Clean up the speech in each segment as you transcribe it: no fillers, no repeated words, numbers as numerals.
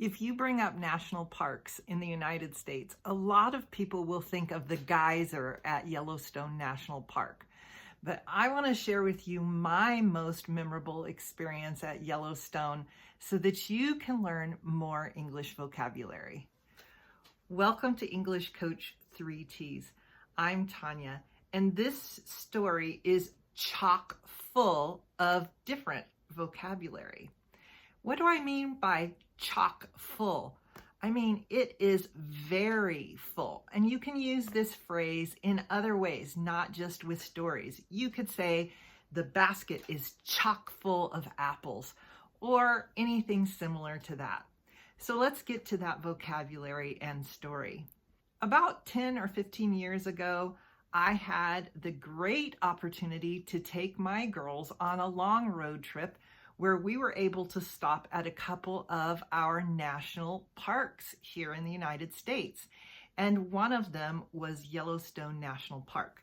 If you bring up national parks in the United States, a lot of people will think of the geyser at Yellowstone National Park. But I want to share with you my most memorable experience at Yellowstone so that you can learn more English vocabulary. Welcome to English Coach 3Ts. I'm Tanya, and this story is chock full of different vocabulary. What do I mean by chock full? I mean, it is very full. And you can use this phrase in other ways, not just with stories. You could say, the basket is chock full of apples, or anything similar to that. So let's get to that vocabulary and story. About 10 or 15 years ago, I had the great opportunity to take my girls on a long road trip where we were able to stop at a couple of our national parks here in the United States. And one of them was Yellowstone National Park.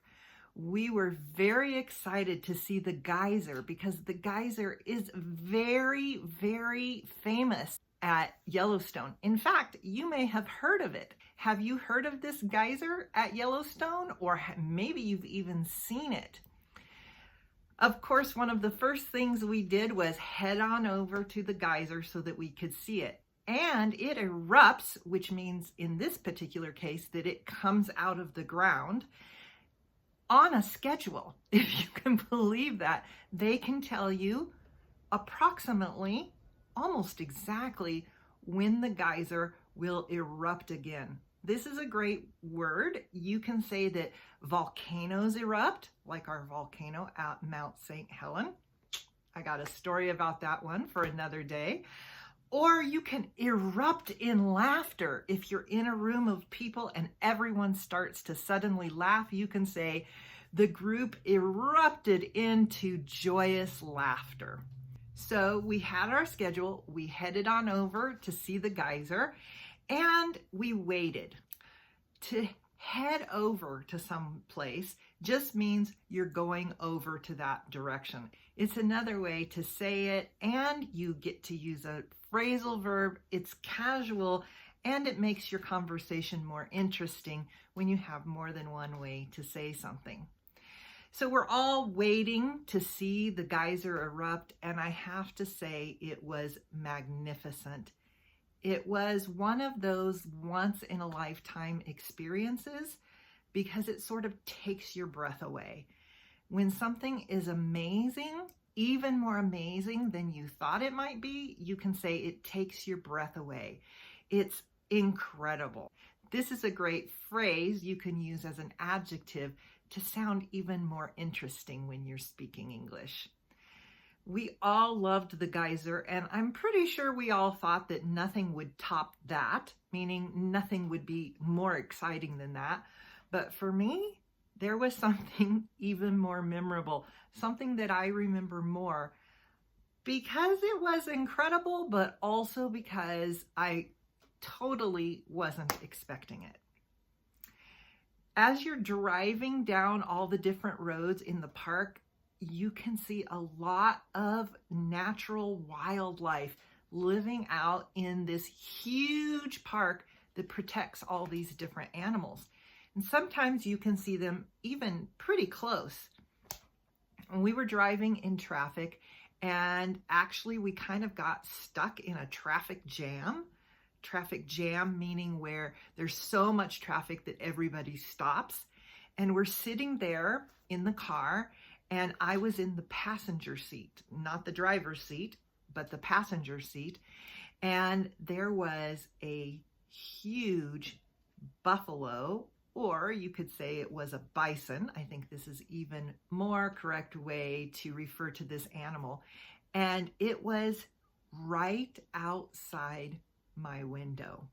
We were very excited to see the geyser because the geyser is very, very famous at Yellowstone. In fact, you may have heard of it. Have you heard of this geyser at Yellowstone? Or maybe you've even seen it. Of course, one of the first things we did was head on over to the geyser so that we could see it. And it erupts, which means in this particular case that it comes out of the ground on a schedule. If you can believe that, they can tell you approximately, almost exactly, when the geyser will erupt again. This is a great word. You can say that volcanoes erupt, like our volcano at Mount St. Helen. I got a story about that one for another day. Or you can erupt in laughter. If you're in a room of people and everyone starts to suddenly laugh, you can say, the group erupted into joyous laughter. So we had our schedule, we headed on over to see the geyser, and we waited. To head over to some place just means you're going over to that direction. It's another way to say it, and you get to use a phrasal verb. It's casual, and it makes your conversation more interesting when you have more than one way to say something. So we're all waiting to see the geyser erupt, and I have to say it was magnificent. It was one of those once-in-a-lifetime experiences because it sort of takes your breath away. When something is amazing, even more amazing than you thought it might be, you can say it takes your breath away. It's incredible. This is a great phrase you can use as an adjective to sound even more interesting when you're speaking English. We all loved the geyser, and I'm pretty sure we all thought that nothing would top that, meaning nothing would be more exciting than that. But for me, there was something even more memorable, something that I remember more because it was incredible, but also because I totally wasn't expecting it. As you're driving down all the different roads in the park, you can see a lot of natural wildlife living out in this huge park that protects all these different animals. And sometimes you can see them even pretty close. And we were driving in traffic, and actually we kind of got stuck in a traffic jam. Traffic jam meaning where there's so much traffic that everybody stops. And we're sitting there in the car, and I was in the passenger seat, not the driver's seat, but the passenger seat. And there was a huge buffalo, or you could say it was a bison. I think this is even more correct way to refer to this animal. And it was right outside my window.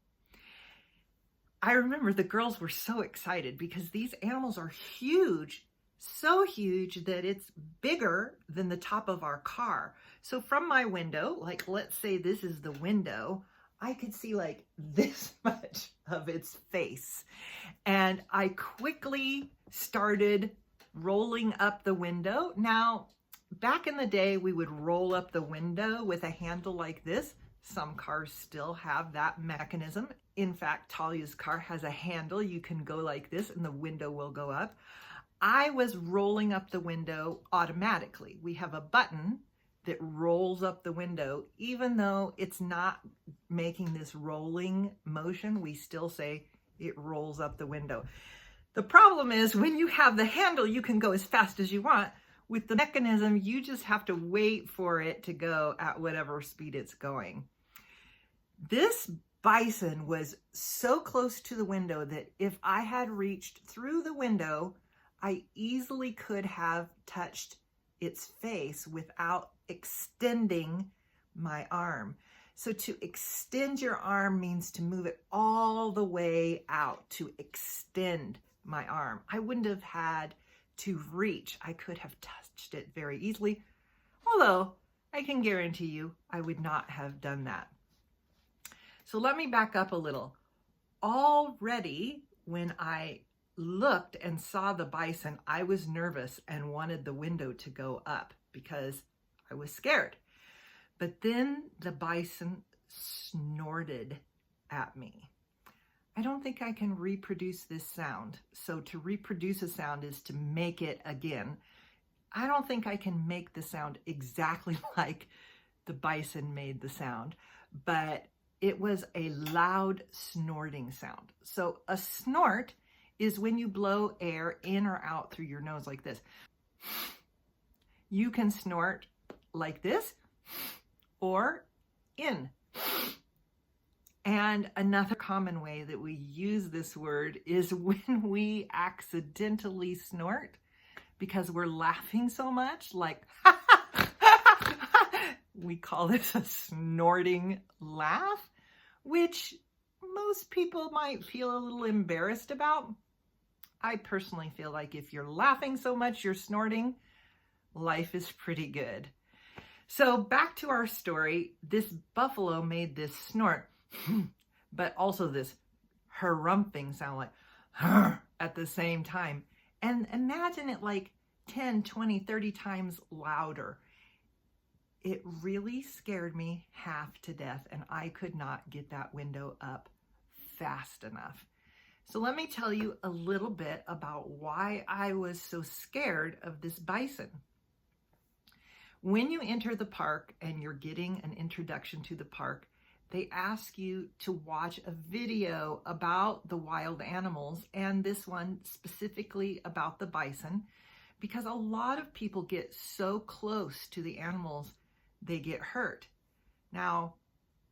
I remember the girls were so excited because these animals are huge, so huge that it's bigger than the top of our car. So from my window, like let's say this is the window, I could see like this much of its face. And I quickly started rolling up the window. Now, back in the day, we would roll up the window with a handle like this Some cars still have that mechanism. In fact, Talia's car has a handle. You can go like this and the window will go up. I was rolling up the window automatically. We have a button that rolls up the window. Even though it's not making this rolling motion, we still say it rolls up the window. The problem is when you have the handle, you can go as fast as you want. With the mechanism, you just have to wait for it to go at whatever speed it's going. This bison was so close to the window that if I had reached through the window, I easily could have touched its face without extending my arm. So to extend your arm means to move it all the way out, to extend my arm. I wouldn't have had to reach. I could have touched it very easily, although I can guarantee you I would not have done that. So let me back up a little. Already when I looked and saw the bison, I was nervous and wanted the window to go up because I was scared. But then the bison snorted at me. I don't think I can reproduce this sound. So to reproduce a sound is to make it again. I don't think I can make the sound exactly like the bison made the sound, but it was a loud snorting sound. So a snort is when you blow air in or out through your nose like this. You can snort like this or in. And another common way that we use this word is when we accidentally snort because we're laughing so much, like we call this a snorting laugh, which most people might feel a little embarrassed about. I personally feel like if you're laughing so much you're snorting, life is pretty good. So back to our story, this buffalo made this snort, but also this harumping sound, like at the same time. And imagine it like 10, 20, 30 times louder. It really scared me half to death, and I could not get that window up fast enough. So let me tell you a little bit about why I was so scared of this bison. When you enter the park and you're getting an introduction to the park, they ask you to watch a video about the wild animals, and this one specifically about the bison, because a lot of people get so close to the animals, they get hurt. Now,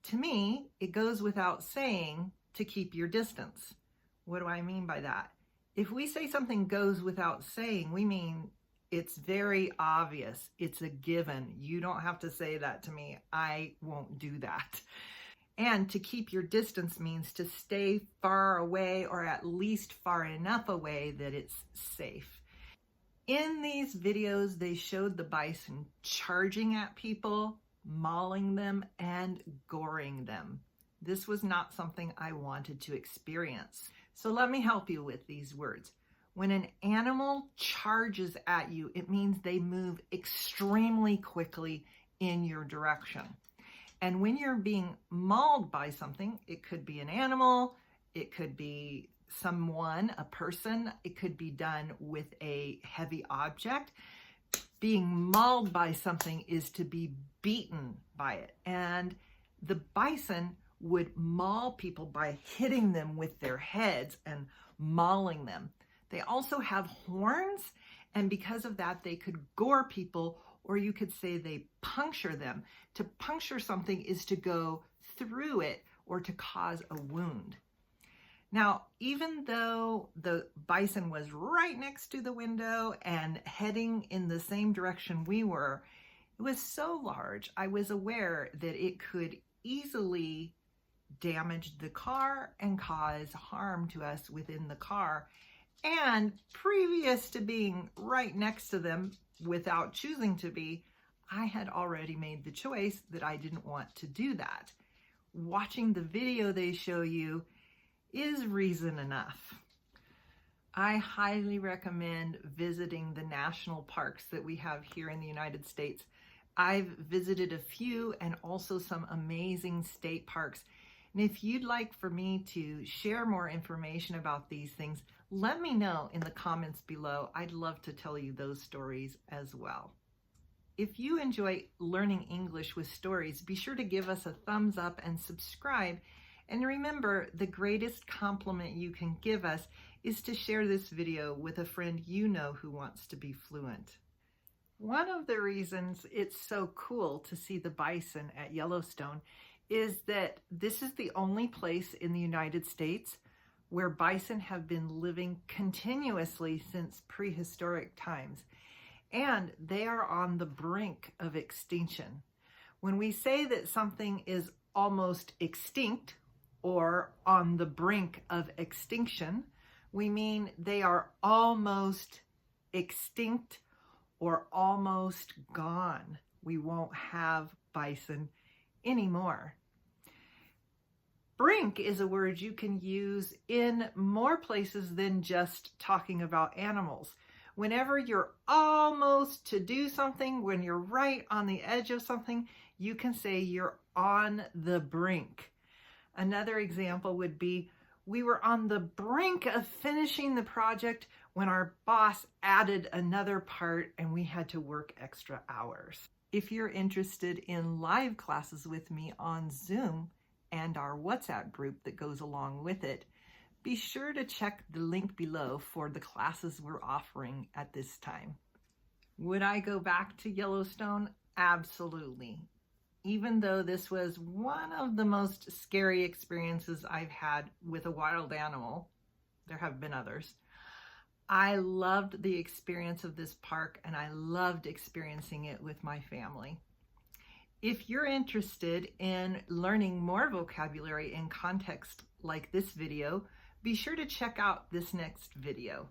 to me, it goes without saying to keep your distance. What do I mean by that? If we say something goes without saying, we mean it's very obvious. It's a given. You don't have to say that to me. I won't do that. And to keep your distance means to stay far away, or at least far enough away that it's safe. In these videos, they showed the bison charging at people, mauling them, and goring them. This was not something I wanted to experience. So let me help you with these words. When an animal charges at you, it means they move extremely quickly in your direction. And when you're being mauled by something, it could be an animal, it could be someone, a person, it could be done with a heavy object. Being mauled by something is to be beaten by it. And the bison would maul people by hitting them with their heads and mauling them. They also have horns, and because of that, they could gore people, or you could say they puncture them. To puncture something is to go through it or to cause a wound. Now, even though the bison was right next to the window and heading in the same direction we were, it was so large, I was aware that it could easily damage the car and cause harm to us within the car. And previous to being right next to them without choosing to be, I had already made the choice that I didn't want to do that. Watching the video they show you is reason enough. I highly recommend visiting the national parks that we have here in the United States. I've visited a few and also some amazing state parks. And if you'd like for me to share more information about these things, let me know in the comments below. I'd love to tell you those stories as well. If you enjoy learning English with stories, be sure to give us a thumbs up and subscribe. And remember, the greatest compliment you can give us is to share this video with a friend you know who wants to be fluent. One of the reasons it's so cool to see the bison at Yellowstone is that this is the only place in the United States where bison have been living continuously since prehistoric times. And they are on the brink of extinction. When we say that something is almost extinct or on the brink of extinction, we mean they are almost extinct or almost gone. We won't have bison anymore. Brink is a word you can use in more places than just talking about animals. Whenever you're almost to do something, when you're right on the edge of something, you can say you're on the brink. Another example would be, we were on the brink of finishing the project when our boss added another part and we had to work extra hours. If you're interested in live classes with me on Zoom and our WhatsApp group that goes along with it, be sure to check the link below for the classes we're offering at this time. Would I go back to Yellowstone? Absolutely. Even though this was one of the most scary experiences I've had with a wild animal, there have been others, I loved the experience of this park and I loved experiencing it with my family. If you're interested in learning more vocabulary in context like this video, be sure to check out this next video.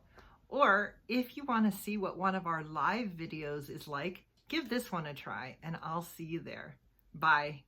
Or if you want to see what one of our live videos is like, give this one a try and I'll see you there. Bye.